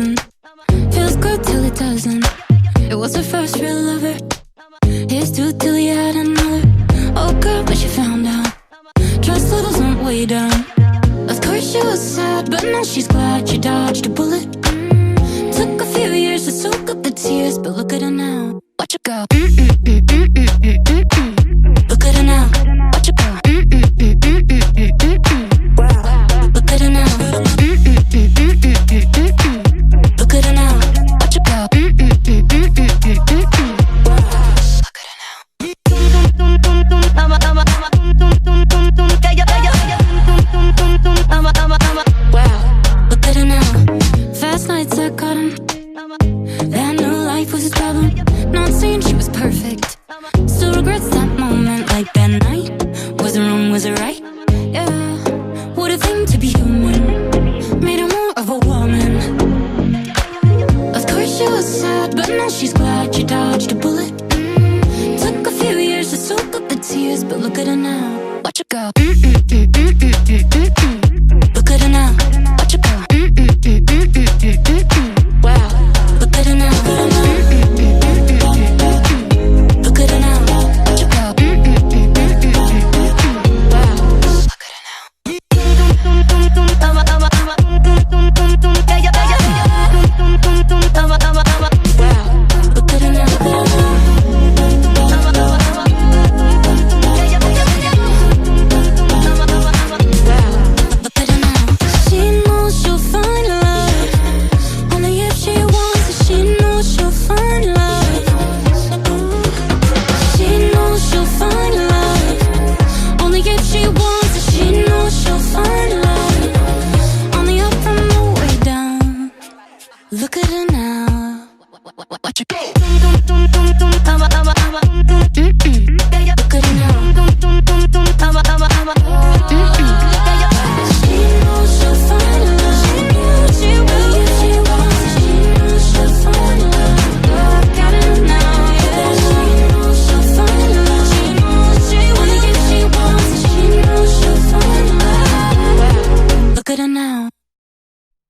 doesn't. Feels good till it doesn't. It was her first real lover. Here's two till he had another. Oh girl, but she found out. Trust levels went way down. Of course she was sad, but now she's glad she dodged a bullet. Took a few years to soak up the tears, but look at her now. Watch her go. Look at her now. Watch her go. Look at her now. Look at her now. Watch her go. Look at her now. Look at her now. Fast nights I caught him. That new life was his problem. Not saying she was perfect. Still regrets that moment. Like that night. Was it wrong, was it right? Yeah. What a thing to be human. Made her more of a woman. Of course she was sad, but now she's glad she dodged a bullet. Took a few years to soak up the tears, but look at her now.